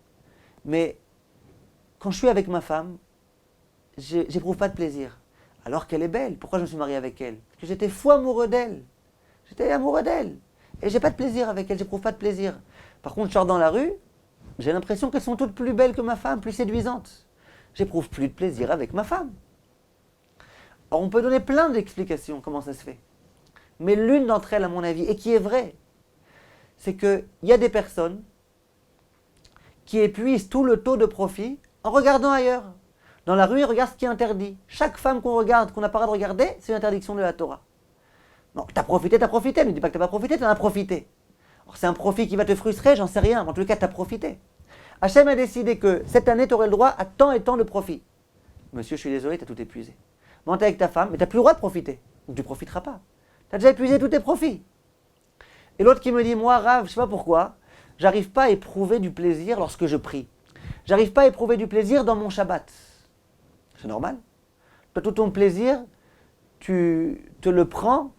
mais quand je suis avec ma femme, j'éprouve pas de plaisir. Alors qu'elle est belle. Pourquoi je me suis marié avec elle? Parce que j'étais fou amoureux d'elle. J'étais amoureux d'elle. Et j'ai pas de plaisir avec elle, j'éprouve pas de plaisir. Par contre, je sors dans la rue, j'ai l'impression qu'elles sont toutes plus belles que ma femme, plus séduisantes. J'éprouve plus de plaisir avec ma femme. Alors on peut donner plein d'explications comment ça se fait. Mais l'une d'entre elles, à mon avis, et qui est vraie, c'est qu'il y a des personnes qui épuisent tout le taux de profit en regardant ailleurs. Dans la rue, ils regardent ce qui est interdit. Chaque femme qu'on regarde, qu'on n'a pas le droit de regarder, c'est une interdiction de la Torah. Donc t'as profité. Ne dis pas que t'as pas profité, t'en as profité. Alors c'est un profit qui va te frustrer, j'en sais rien, mais en tout cas t'as profité. Hachem a décidé que cette année, tu aurais le droit à tant et tant de profit. Monsieur, je suis désolé, t'as tout épuisé. Bon, t'es avec ta femme, mais t'as plus le droit de profiter. Donc tu profiteras pas. T'as déjà épuisé tous tes profits. Et l'autre qui me dit, moi, Rav, je sais pas pourquoi, j'arrive pas à éprouver du plaisir lorsque je prie. J'arrive pas à éprouver du plaisir dans mon Shabbat. C'est normal. Toi, tout ton plaisir, tu te le prends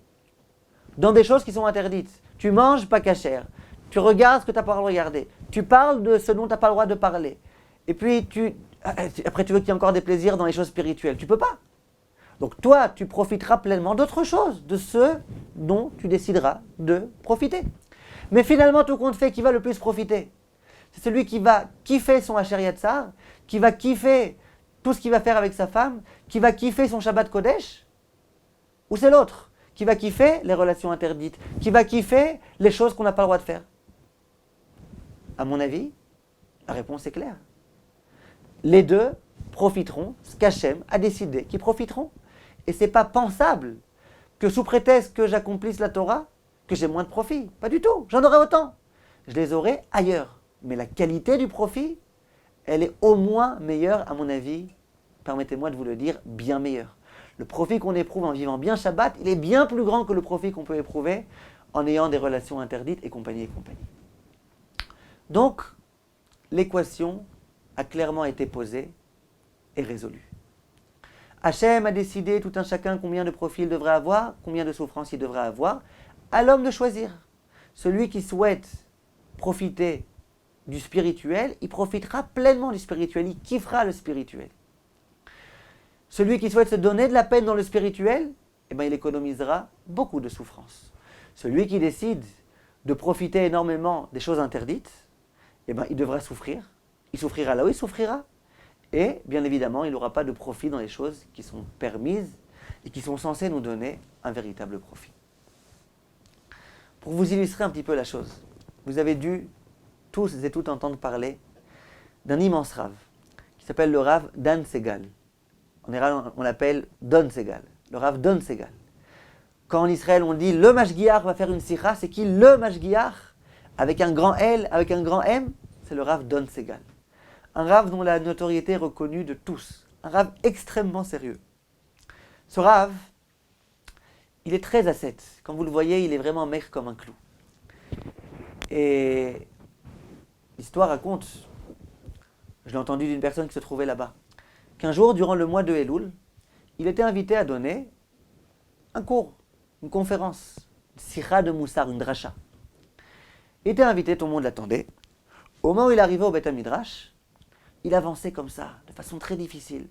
dans des choses qui sont interdites. Tu manges pas cachère. Tu regardes ce que tu n'as pas le droit de regarder. Tu parles de ce dont tu n'as pas le droit de parler. Et puis, après, tu veux qu'il y ait encore des plaisirs dans les choses spirituelles. Tu peux pas. Donc toi, tu profiteras pleinement d'autre chose, de ce dont tu décideras de profiter. Mais finalement, tout compte fait, qui va le plus profiter? C'est celui qui va kiffer son Asher Yatzar, qui va kiffer tout ce qu'il va faire avec sa femme, qui va kiffer son Shabbat Kodesh, ou c'est l'autre qui va kiffer les relations interdites, qui va kiffer les choses qu'on n'a pas le droit de faire? À mon avis, la réponse est claire. Les deux profiteront, ce qu'Hachem a décidé qu'ils profiteront. Et ce n'est pas pensable que sous prétexte que j'accomplisse la Torah, que j'ai moins de profit. Pas du tout, j'en aurai autant. Je les aurai ailleurs. Mais la qualité du profit, elle est au moins meilleure, à mon avis, permettez-moi de vous le dire, bien meilleure. Le profit qu'on éprouve en vivant bien Shabbat, il est bien plus grand que le profit qu'on peut éprouver en ayant des relations interdites et compagnie et compagnie. Donc, l'équation a clairement été posée et résolue. Hachem a décidé tout un chacun combien de profit il devrait avoir, combien de souffrances il devrait avoir, à l'homme de choisir. Celui qui souhaite profiter du spirituel, il profitera pleinement du spirituel, il kiffera le spirituel. Celui qui souhaite se donner de la peine dans le spirituel, eh bien, il économisera beaucoup de souffrances. Celui qui décide de profiter énormément des choses interdites, eh bien, il devra souffrir. Il souffrira là où il souffrira. Et bien évidemment, il n'aura pas de profit dans les choses qui sont permises et qui sont censées nous donner un véritable profit. Pour vous illustrer un petit peu la chose, vous avez dû tous et toutes entendre parler d'un immense Rav, qui s'appelle le Rav Dan Segal. En général, on l'appelle Don Segal, le Rav Don Segal. Quand en Israël on dit le Mashgiach va faire une sikha, c'est qui le Mashgiach? Avec un grand L, avec un grand M, c'est le Rav Don Segal. Un Rav dont la notoriété est reconnue de tous. Un Rav extrêmement sérieux. Ce Rav, il est très ascète. Quand vous le voyez, il est vraiment maigre comme un clou. Et l'histoire raconte, je l'ai entendu d'une personne qui se trouvait là-bas, qu'un jour, durant le mois de Elul, il était invité à donner un cours, une conférence, une sikha de Moussar, une dracha. Il était invité, tout le monde l'attendait. Au moment où il arrivait au Beth Midrash, il avançait comme ça, de façon très difficile.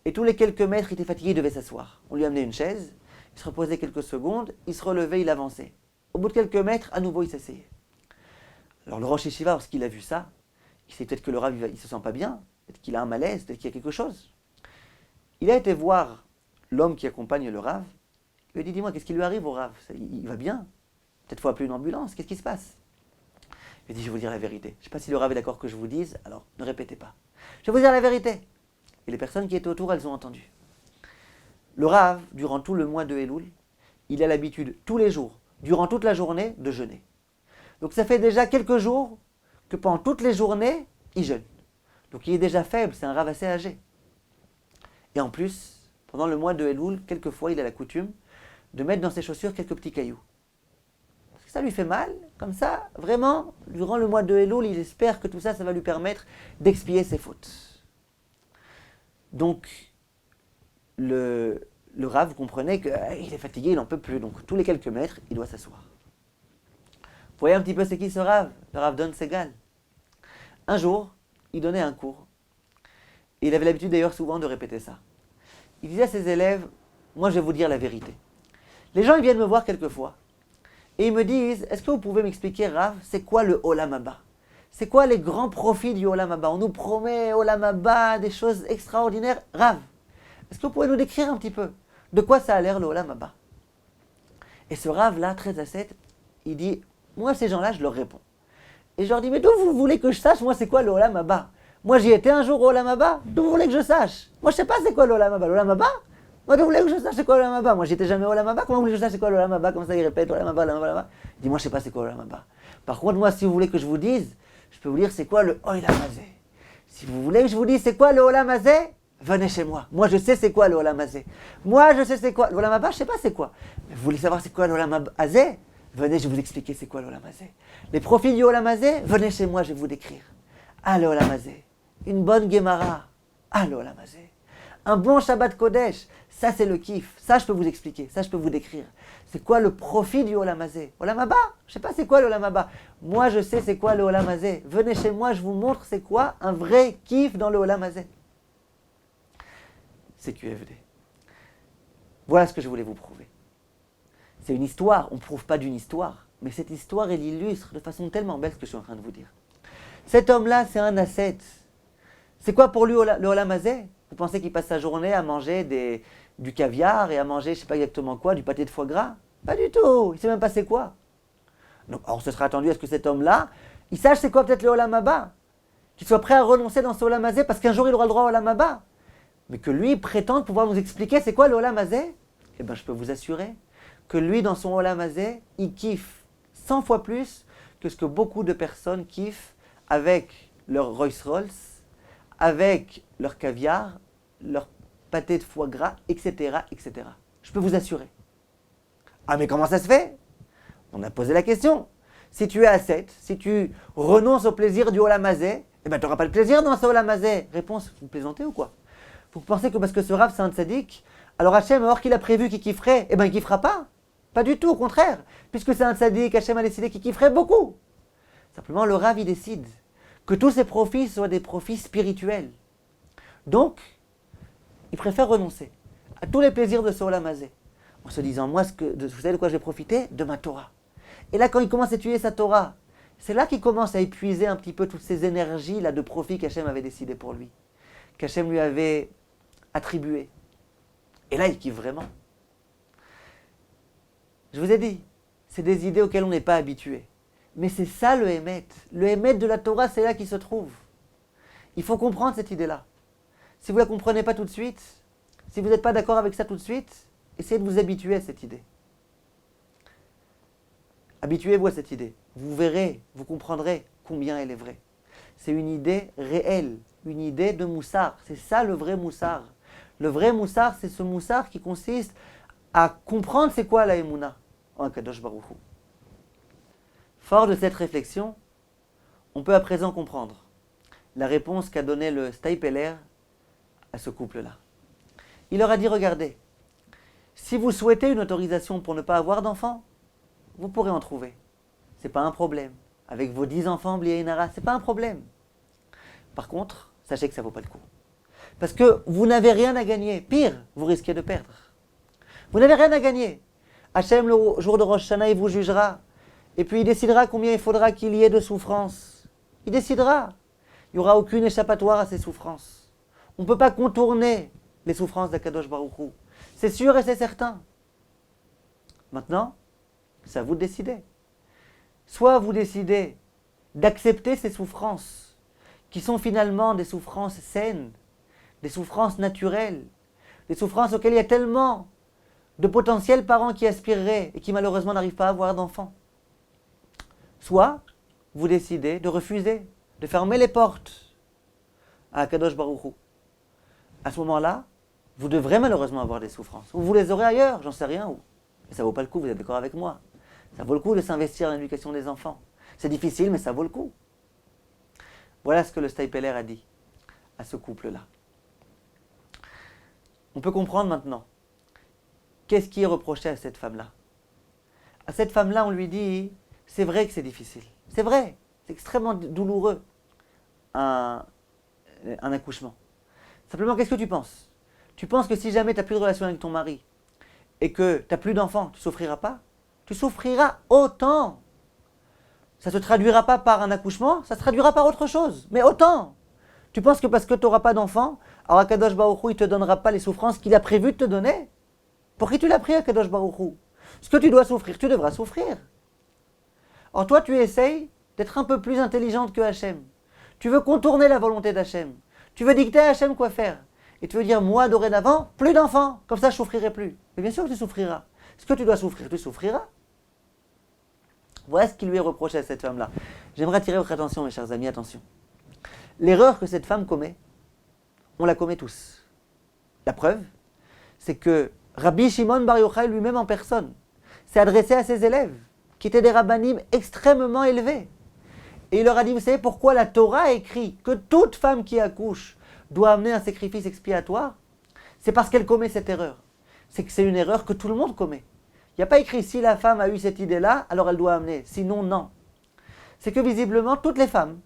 Et tous les quelques mètres, il était fatigué, il devait s'asseoir. On lui amenait une chaise, il se reposait quelques secondes, il se relevait, il avançait. Au bout de quelques mètres, à nouveau, il s'asseyait. Alors le Rosh Yeshiva, lorsqu'il a vu ça, il sait peut-être que le Rav, il ne se sent pas bien, peut-être qu'il a un malaise, peut-être qu'il y a quelque chose. Il a été voir l'homme qui accompagne le Rav. Il lui a dit, dis-moi, qu'est-ce qui lui arrive au Rav? Il va bien? Peut-être qu'il faut appeler une ambulance, qu'est-ce qui se passe? Il a dit, je vais vous dire la vérité. Je ne sais pas si le Rav est d'accord que je vous dise, alors ne répétez pas. Je vais vous dire la vérité. Et les personnes qui étaient autour, elles ont entendu. Le Rav, durant tout le mois de Elul, il a l'habitude, tous les jours, durant toute la journée, de jeûner. Donc ça fait déjà quelques jours que pendant toutes les journées, il jeûne. Donc il est déjà faible, c'est un Rav assez âgé. Et en plus, pendant le mois de Elul, quelquefois, il a la coutume de mettre dans ses chaussures quelques petits cailloux. Parce que ça lui fait mal, comme ça, vraiment, durant le mois de Elul, il espère que tout ça, ça va lui permettre d'expier ses fautes. Donc, le Rav, vous comprenez qu'il est fatigué, il n'en peut plus. Donc, tous les quelques mètres, il doit s'asseoir. Vous voyez un petit peu c'est qui ce Rav? Le Rav Don Segal. Un jour, il donnait un cours. Et il avait l'habitude d'ailleurs souvent de répéter ça. Il disait à ses élèves, moi je vais vous dire la vérité. Les gens ils viennent me voir quelquefois. Et ils me disent, est-ce que vous pouvez m'expliquer, Rav, c'est quoi le Olam Haba? C'est quoi les grands profits du Olam Haba? On nous promet Olam Haba, des choses extraordinaires. Rav, est-ce que vous pouvez nous décrire un petit peu de quoi ça a l'air le Olam Haba? Et ce Rav là, très ascète, il dit, moi ces gens-là, je leur réponds. Et je leur dis, mais d'où vous voulez que je sache, moi c'est quoi le Olam Haba? Moi j'y étais un jour au Olam Haba, d'où vous voulez que je sache? Moi je sais pas c'est quoi le Olam Haba. L'Olam Haba? Moi d'où vous voulez que je sache c'est quoi le Olam Haba? Moi j'y étais jamais au Olam Haba, comment vous voulez que je sache c'est quoi le Olam Haba? Comme ça il répète Olam Haba, Olam Haba, Olam Haba. Il dit, moi je sais pas c'est quoi le Olam Haba. Par contre moi si vous voulez que je vous dise, je peux vous dire c'est quoi le Olam Hazé. Si vous voulez que je vous dise c'est quoi le Olam Hazé, venez chez moi. Moi je sais c'est quoi le Olam Hazé. Moi je sais c'est quoi. Le Olam Haba, je sais pas c'est quoi. Mais vous voulez savoir c'est quoi le Olam Hazé? Venez, je vais vous expliquer c'est quoi le Olam Hazé. Les profils du Olam Hazé, venez chez moi, je vais vous décrire. Ah le Olam Hazé. Une bonne Gemara. Ah le Olam Hazé. Un bon Shabbat Kodesh. Ça c'est le kiff. Ça je peux vous expliquer. Ça je peux vous décrire. C'est quoi le profit du Olam Hazé? Olam Haba? Je sais pas c'est quoi le Olam Haba. Moi je sais c'est quoi le Olam Hazé. Venez chez moi, je vous montre c'est quoi un vrai kiff dans le Olam Hazé. C'est QFD. Voilà ce que je voulais vous prouver. C'est une histoire, on ne prouve pas d'une histoire, mais cette histoire, elle illustre de façon tellement belle ce que je suis en train de vous dire. Cet homme-là, c'est un ascète. C'est quoi pour lui le Olam Hazé? Vous pensez qu'il passe sa journée à manger du caviar et à manger, je ne sais pas exactement quoi, du pâté de foie gras? Pas du tout, il ne sait même pas c'est quoi. Donc, on se sera attendu à ce que cet homme-là, il sache c'est quoi peut-être le Olam Haba, qu'il soit prêt à renoncer dans ce Olam Hazé parce qu'un jour il aura le droit au Olam Haba. Mais que lui prétende pouvoir nous expliquer c'est quoi le Olam Hazé? Eh bien, je peux vous assurer que lui, dans son Olam Hazé, il kiffe 100 fois plus que ce que beaucoup de personnes kiffent avec leur Rolls-Royce, avec leur caviar, leur pâté de foie gras, etc., etc. Je peux vous assurer. Ah, mais comment ça se fait? On a posé la question. Si tu es ascète, si tu renonces au plaisir du Olam Hazé, eh ben, tu n'auras pas le plaisir dans ce Olam Hazé. Réponse, vous plaisantez ou quoi? Vous pensez que parce que ce Rav, c'est un tzaddik, alors Hachem, alors qu'il a prévu qu'il kifferait, eh ben, il kiffera pas? Pas du tout, au contraire. Puisque c'est un tzaddik, Hachem a décidé qu'il kifferait beaucoup. Simplement, le Rav, il décide que tous ses profits soient des profits spirituels. Donc, il préfère renoncer à tous les plaisirs de ce Olam Hazé, en se disant, moi, vous savez de quoi je vais profiter? De ma Torah. Et là, quand il commence à étudier sa Torah, c'est là qu'il commence à épuiser un petit peu toutes ces énergies là de profit qu'Hachem avait décidé pour lui, qu'Hachem lui avait attribué. Et là, il kiffe vraiment. Je vous ai dit, c'est des idées auxquelles on n'est pas habitué. Mais c'est ça le Hémet. Le Hémet de la Torah, c'est là qu'il se trouve. Il faut comprendre cette idée-là. Si vous ne la comprenez pas tout de suite, si vous n'êtes pas d'accord avec ça tout de suite, essayez de vous habituer à cette idée. Habituez-vous à cette idée. Vous verrez, vous comprendrez combien elle est vraie. C'est une idée réelle, une idée de moussard. C'est ça le vrai moussard. Le vrai moussard, c'est ce moussard qui consiste à comprendre c'est quoi la Emouna en Akadosh Baruch Hu. Fort de cette réflexion, on peut à présent comprendre la réponse qu'a donnée le Staipeler à ce couple-là. Il leur a dit, regardez, si vous souhaitez une autorisation pour ne pas avoir d'enfants, vous pourrez en trouver. C'est pas un problème. Avec vos 10 enfants, Bliainara, c'est pas un problème. Par contre, sachez que ça vaut pas le coup. Parce que vous n'avez rien à gagner. Pire, vous risquez de perdre. Vous n'avez rien à gagner. Hachem, le jour de Rosh Hashanah, il vous jugera. Et puis il décidera combien il faudra qu'il y ait de souffrances. Il décidera. Il n'y aura aucune échappatoire à ces souffrances. On ne peut pas contourner les souffrances d'Akadosh Baruch Hu. C'est sûr et c'est certain. Maintenant, c'est à vous de décider. Soit vous décidez d'accepter ces souffrances, qui sont finalement des souffrances saines, des souffrances naturelles, des souffrances auxquelles il y a tellement de potentiels parents qui aspireraient et qui malheureusement n'arrivent pas à avoir d'enfants. Soit vous décidez de refuser, de fermer les portes à Akadosh Baruch Hu. À ce moment-là, vous devrez malheureusement avoir des souffrances. Ou vous les aurez ailleurs, j'en sais rien où. Mais ça vaut pas le coup, vous êtes d'accord avec moi. Ça vaut le coup de s'investir dans l'éducation des enfants. C'est difficile, mais ça vaut le coup. Voilà ce que le Staipeler a dit à ce couple-là. On peut comprendre maintenant qu'est-ce qui est reproché à cette femme-là. À cette femme-là, on lui dit, c'est vrai que c'est difficile. C'est vrai, c'est extrêmement douloureux, un accouchement. Simplement, qu'est-ce que tu penses? Tu penses que si jamais tu n'as plus de relation avec ton mari et que tu n'as plus d'enfants, tu ne souffriras pas? Tu souffriras autant. Ça ne se traduira pas par un accouchement, ça se traduira par autre chose, mais autant. Tu penses que parce que tu n'auras pas d'enfants, alors Akadosh Baruch Hu, il ne te donnera pas les souffrances qu'il a prévu de te donner? Pour qui tu l'as pris, Akadosh Baruch Hu? Ce que tu dois souffrir, tu devras souffrir. Or toi, tu essayes d'être un peu plus intelligente que Hachem. Tu veux contourner la volonté d'Hachem. Tu veux dicter à Hachem quoi faire. Et tu veux dire, moi, dorénavant, plus d'enfants. Comme ça, je ne souffrirai plus. Mais bien sûr que tu souffriras. Ce que tu dois souffrir, tu souffriras. Voilà ce qui lui est reproché à cette femme-là. J'aimerais attirer votre attention, mes chers amis, attention. L'erreur que cette femme commet, on la commet tous. La preuve, c'est que Rabbi Shimon Bar Yochai lui-même en personne s'est adressé à ses élèves, qui étaient des rabbanim extrêmement élevés. Et il leur a dit, vous savez pourquoi la Torah a écrit que toute femme qui accouche doit amener un sacrifice expiatoire? C'est parce qu'elle commet cette erreur. C'est que c'est une erreur que tout le monde commet. Il n'y a pas écrit si la femme a eu cette idée-là, alors elle doit amener. Sinon, non. C'est que visiblement, toutes les femmes,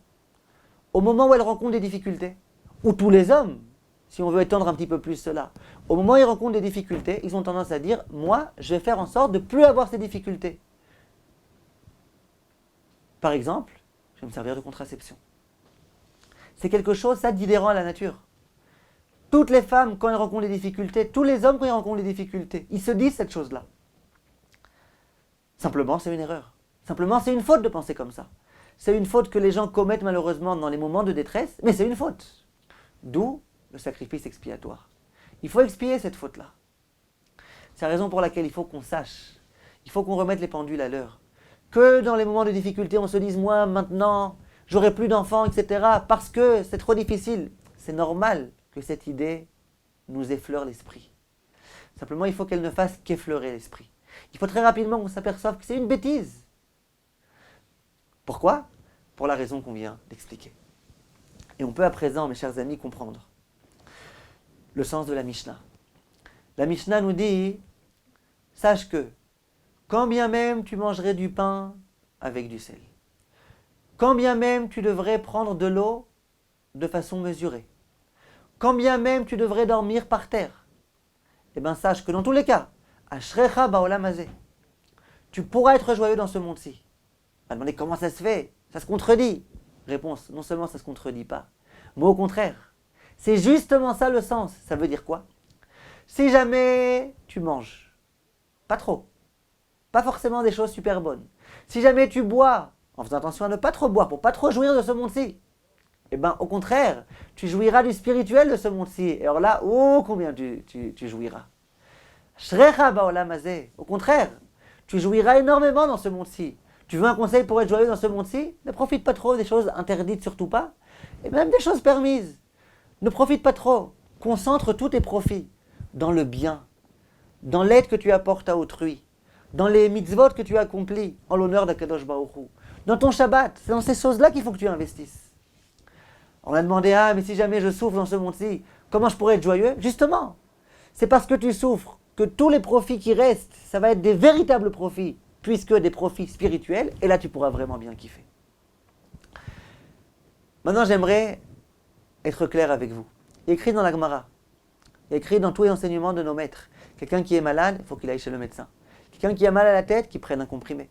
au moment où elles rencontrent des difficultés, ou tous les hommes, si on veut étendre un petit peu plus cela, au moment où ils rencontrent des difficultés, ils ont tendance à dire, moi, je vais faire en sorte de ne plus avoir ces difficultés. Par exemple, je vais me servir de contraception. C'est quelque chose, ça, d'inhérent à la nature. Toutes les femmes, quand elles rencontrent des difficultés, tous les hommes, quand ils rencontrent des difficultés, ils se disent cette chose-là. Simplement, c'est une erreur. Simplement, c'est une faute de penser comme ça. C'est une faute que les gens commettent malheureusement dans les moments de détresse, mais c'est une faute. D'où le sacrifice expiatoire. Il faut expier cette faute-là. C'est la raison pour laquelle il faut qu'on sache, il faut qu'on remette les pendules à l'heure. Que dans les moments de difficulté, on se dise, moi, maintenant, j'aurai plus d'enfants, etc., parce que c'est trop difficile. C'est normal que cette idée nous effleure l'esprit. Simplement, il faut qu'elle ne fasse qu'effleurer l'esprit. Il faut très rapidement qu'on s'aperçoive que c'est une bêtise. Pourquoi? Pour la raison qu'on vient d'expliquer. Et on peut à présent, mes chers amis, comprendre le sens de la Mishnah. La Mishnah nous dit, sache que, quand bien même tu mangerais du pain avec du sel, quand bien même tu devrais prendre de l'eau de façon mesurée, quand bien même tu devrais dormir par terre, eh bien sache que dans tous les cas, Ashrecha ba'olam hazeh, tu pourras être joyeux dans ce monde-ci. On va demander comment ça se fait, ça se contredit. Réponse, non seulement ça ne se contredit pas, mais au contraire, c'est justement ça le sens. Ça veut dire quoi? Si jamais tu manges, pas trop, pas forcément des choses super bonnes, si jamais tu bois en faisant attention à ne pas trop boire, pour pas trop jouir de ce monde-ci. Eh bien, au contraire, tu jouiras du spirituel de ce monde-ci. Et alors là, oh, combien tu jouiras. Shrecha ba'olam hazeh. Au contraire, tu jouiras énormément dans ce monde-ci. Tu veux un conseil pour être joyeux dans ce monde-ci? Ne profite pas trop des choses interdites, surtout pas. Et même des choses permises. Ne profite pas trop. Concentre tous tes profits dans le bien, dans l'aide que tu apportes à autrui, dans les mitzvot que tu accomplis en l'honneur d'Akadosh Baruch Hu, dans ton Shabbat. C'est dans ces choses-là qu'il faut que tu investisses. On a demandé, mais si jamais je souffre dans ce monde-ci, comment je pourrais être joyeux? Justement, c'est parce que tu souffres que tous les profits qui restent, ça va être des véritables profits, puisque des profits spirituels, et là tu pourras vraiment bien kiffer. Maintenant, j'aimerais être clair avec vous. Il est écrit dans la Gemara, il est écrit dans tous les enseignements de nos maîtres. Quelqu'un qui est malade, il faut qu'il aille chez le médecin. Quelqu'un qui a mal à la tête, qu'il prenne un comprimé.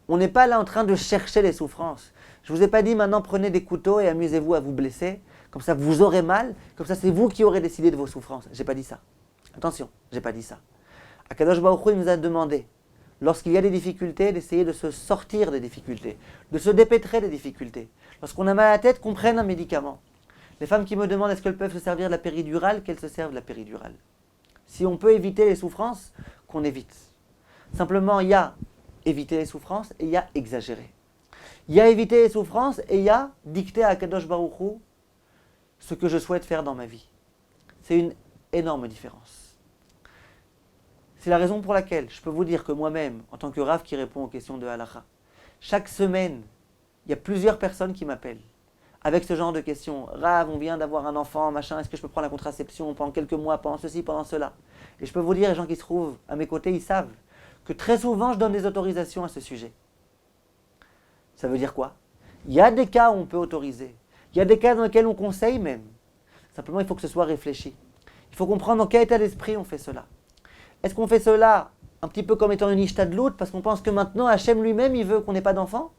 On n'est pas là en train de chercher les souffrances. Je ne vous ai pas dit maintenant prenez des couteaux et amusez-vous à vous blesser. Comme ça vous aurez mal, comme ça c'est vous qui aurez décidé de vos souffrances. Je n'ai pas dit ça. Attention, je n'ai pas dit ça. Akadosh Baruch Hu, il nous a demandé, lorsqu'il y a des difficultés, d'essayer de se sortir des difficultés, de se dépêtrer des difficultés. Lorsqu'on a mal à la tête, qu'on prenne un médicament. Les femmes qui me demandent est-ce qu'elles peuvent se servir de la péridurale, qu'elles se servent de la péridurale. Si on peut éviter les souffrances, qu'on évite. Simplement, il y a éviter les souffrances et il y a exagérer. Il y a éviter les souffrances et il y a dicter à Akadosh Baruch Hu ce que je souhaite faire dans ma vie. C'est une énorme différence. C'est la raison pour laquelle je peux vous dire que moi-même, en tant que Rav qui répond aux questions de Halakha, chaque semaine, il y a plusieurs personnes qui m'appellent avec ce genre de questions. Rav, on vient d'avoir un enfant, machin, est-ce que je peux prendre la contraception pendant quelques mois, pendant ceci, pendant cela? Et je peux vous dire, les gens qui se trouvent à mes côtés, ils savent que très souvent, je donne des autorisations à ce sujet. Ça veut dire quoi? Il y a des cas où on peut autoriser. Il y a des cas dans lesquels on conseille même. Simplement, il faut que ce soit réfléchi. Il faut comprendre dans quel état d'esprit on fait cela. Est-ce qu'on fait cela un petit peu comme étant une ishtadlout parce qu'on pense que maintenant Hachem lui-même, il veut qu'on n'ait pas d'enfant?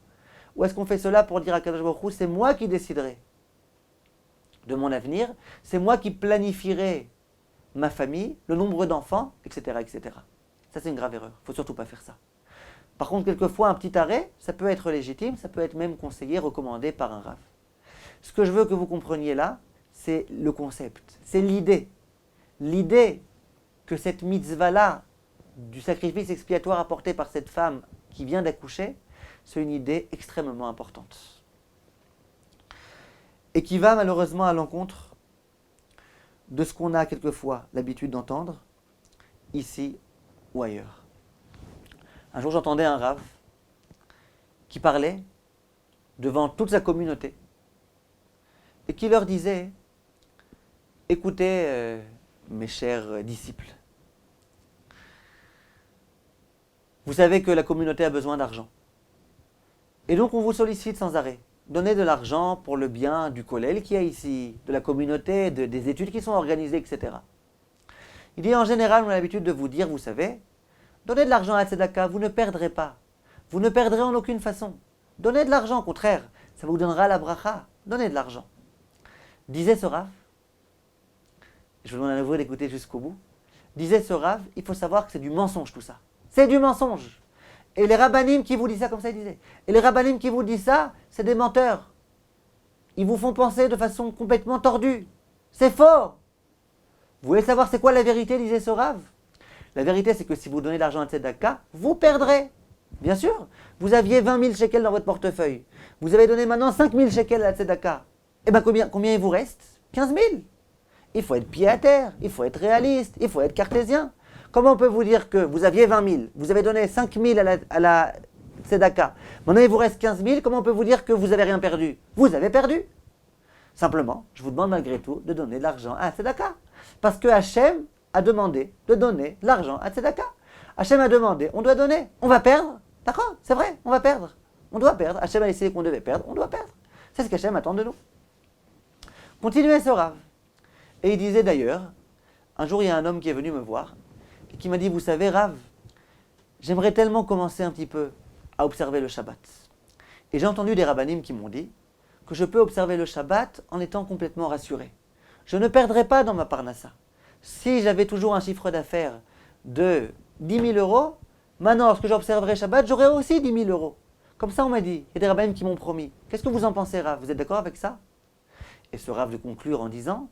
Ou est-ce qu'on fait cela pour dire à Kadosh Baruch Hu, c'est moi qui déciderai de mon avenir, c'est moi qui planifierai ma famille, le nombre d'enfants, etc., etc. Ça, c'est une grave erreur. Il ne faut surtout pas faire ça. Par contre, quelquefois, un petit arrêt, ça peut être légitime, ça peut être même conseillé, recommandé par un Rav. Ce que je veux que vous compreniez là, c'est le concept, c'est l'idée. L'idée que cette mitzvah-là, du sacrifice expiatoire apporté par cette femme qui vient d'accoucher, c'est une idée extrêmement importante. Et qui va malheureusement à l'encontre de ce qu'on a quelquefois l'habitude d'entendre, ici ou ailleurs. Un jour, j'entendais un Rav qui parlait devant toute sa communauté et qui leur disait « Écoutez, mes chers disciples, vous savez que la communauté a besoin d'argent. Et donc, on vous sollicite sans arrêt. Donnez de l'argent pour le bien du kollel qu'il y a ici, de la communauté, des études qui sont organisées, etc. » Il dit, en général, on a l'habitude de vous dire, vous savez, donnez de l'argent à Tzedaka, vous ne perdrez pas. Vous ne perdrez en aucune façon. Donnez de l'argent, au contraire, ça vous donnera la bracha. Donnez de l'argent. Disait ce Rav, je vous demande à nouveau d'écouter jusqu'au bout, disait ce Rav, il faut savoir que c'est du mensonge tout ça. C'est du mensonge. Et les rabbinim qui vous disent ça, comme ça il disait, et les rabbinim qui vous disent ça, c'est des menteurs. Ils vous font penser de façon complètement tordue. C'est faux. Vous voulez savoir c'est quoi la vérité, disait ce Rav? La vérité, c'est que si vous donnez de l'argent à Tzedaka, vous perdrez. Bien sûr, vous aviez 20 000 shekels dans votre portefeuille. Vous avez donné maintenant 5 000 shekels à Tzedaka. Eh bien, combien il vous reste? 15 000. Il faut être pied à terre, il faut être réaliste, il faut être cartésien. Comment on peut vous dire que vous aviez 20 000, vous avez donné 5 000 à la Tzedaka, maintenant il vous reste 15 000, comment on peut vous dire que vous n'avez rien perdu? Vous avez perdu. Simplement, je vous demande malgré tout de donner de l'argent à Tzedaka. Parce que Hachem a demandé de donner de l'argent à Tzedaka. Hachem a demandé, on doit donner, on va perdre. D'accord? C'est vrai, on va perdre. On doit perdre. Hachem a décidé qu'on devait perdre, on doit perdre. C'est ce qu'Hachem attend de nous. Continuez ce Rav. Et il disait d'ailleurs, un jour il y a un homme qui est venu me voir et qui m'a dit, vous savez Rav, j'aimerais tellement commencer un petit peu à observer le Shabbat. Et j'ai entendu des rabbinim qui m'ont dit que je peux observer le Shabbat en étant complètement rassuré. Je ne perdrai pas dans ma parnassa. Si j'avais toujours un chiffre d'affaires de 10 000 euros, maintenant lorsque j'observerai Shabbat, j'aurai aussi 10 000 euros. Comme ça, on m'a dit. Il y a des rabbins qui m'ont promis. Qu'est-ce que vous en pensez, Rav? Vous êtes d'accord avec ça? Et ce Rav de conclure en disant,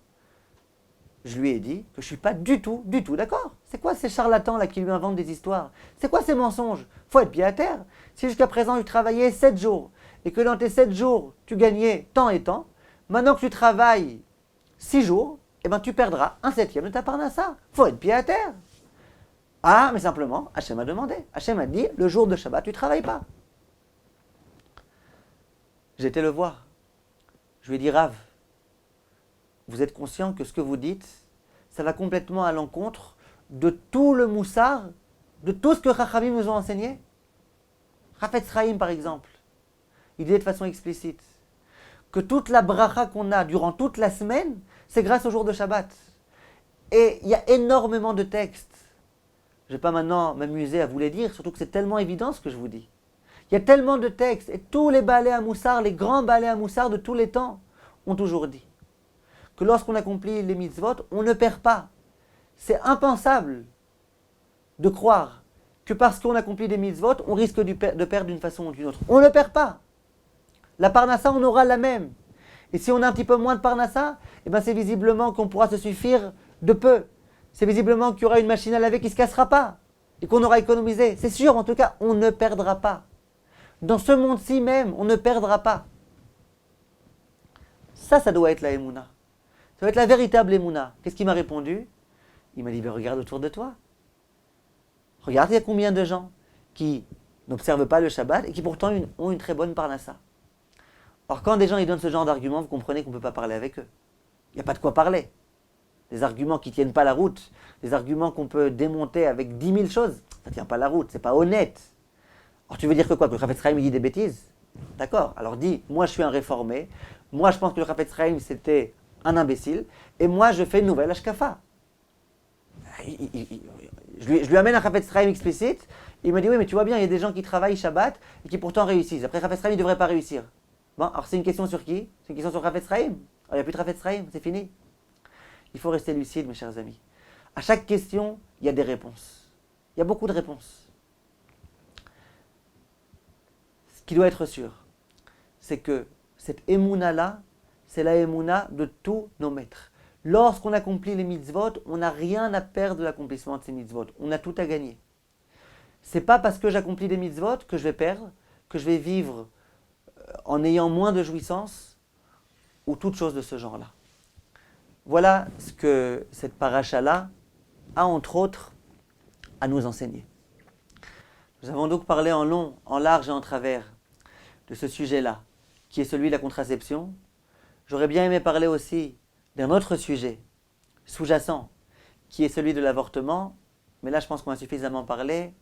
je lui ai dit que je ne suis pas du tout d'accord. C'est quoi ces charlatans là qui lui inventent des histoires? C'est quoi ces mensonges? Faut être pied à terre. Si jusqu'à présent tu travaillais 7 jours et que dans tes 7 jours tu gagnais tant et tant, maintenant que tu travailles 6 jours, eh ben tu perdras un septième de ta parnassa. Faut être pied à terre. Ah, mais simplement, Hachem a demandé. Hachem a dit, le jour de Shabbat, tu ne travailles pas. J'ai été le voir. Je lui ai dit, Rav, vous êtes conscient que ce que vous dites, ça va complètement à l'encontre de tout le moussard, de tout ce que Chachamim nous ont enseigné? Chafetz Chaim, par exemple, il dit de façon explicite que toute la bracha qu'on a durant toute la semaine, c'est grâce au jour de Shabbat. Et il y a énormément de textes. Je ne vais pas maintenant m'amuser à vous les dire, surtout que c'est tellement évident ce que je vous dis. Il y a tellement de textes, et tous les balais à moussard, les grands balais à moussard de tous les temps, ont toujours dit que lorsqu'on accomplit les mitzvot, on ne perd pas. C'est impensable de croire que parce qu'on accomplit des mitzvot, on risque de perdre d'une façon ou d'une autre. On ne perd pas. La parnassa, on aura la même. Et si on a un petit peu moins de parnassa, eh ben c'est visiblement qu'on pourra se suffire de peu. C'est visiblement qu'il y aura une machine à laver qui ne se cassera pas et qu'on aura économisé. C'est sûr, en tout cas, on ne perdra pas. Dans ce monde-ci même, on ne perdra pas. Ça doit être la Emouna. Ça doit être la véritable Emouna. Qu'est-ce qu'il m'a répondu? Il m'a dit, ben regarde autour de toi. Regarde, il y a combien de gens qui n'observent pas le Shabbat et qui pourtant ont une très bonne parnassa. Or, quand des gens ils donnent ce genre d'arguments, vous comprenez qu'on ne peut pas parler avec eux. Il n'y a pas de quoi parler. Des arguments qui ne tiennent pas la route, des arguments qu'on peut démonter avec 10 000 choses, ça ne tient pas la route, c'est pas honnête. Alors tu veux dire que quoi? Que le Chafetz Chaim il dit des bêtises? D'accord, alors dis, moi je suis un réformé, moi je pense que le Chafetz Chaim c'était un imbécile, et moi je fais une nouvelle Ashkafa. Je lui amène un Chafetz Chaim explicite, il me dit oui mais tu vois bien, il y a des gens qui travaillent Shabbat et qui pourtant réussissent. Après Chafetz Chaim il ne devrait pas réussir. Bon, alors c'est une question sur qui? C'est une question sur Chafetz Chaim. Alors il n'y a plus de Chafetz Chaim, c'est fini. Il faut rester lucide, mes chers amis. À chaque question, il y a des réponses. Il y a beaucoup de réponses. Ce qui doit être sûr, c'est que cette émouna-là, c'est la émouna de tous nos maîtres. Lorsqu'on accomplit les mitzvot, on n'a rien à perdre de l'accomplissement de ces mitzvot. On a tout à gagner. C'est pas parce que j'accomplis des mitzvot que je vais perdre, que je vais vivre en ayant moins de jouissance ou toute chose de ce genre-là. Voilà ce que cette paracha-là a entre autres à nous enseigner. Nous avons donc parlé en long, en large et en travers de ce sujet-là, qui est celui de la contraception. J'aurais bien aimé parler aussi d'un autre sujet sous-jacent, qui est celui de l'avortement, mais là je pense qu'on a suffisamment parlé.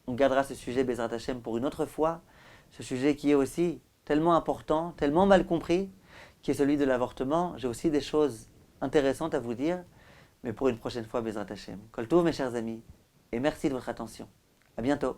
On gardera ce sujet Bezrat Hashem pour une autre fois, ce sujet qui est aussi tellement important, tellement mal compris, qui est celui de l'avortement. J'ai aussi des choses intéressantes à vous dire, mais pour une prochaine fois, Bezrat Hashem. Kol Tov, mes chers amis, et merci de votre attention. À bientôt.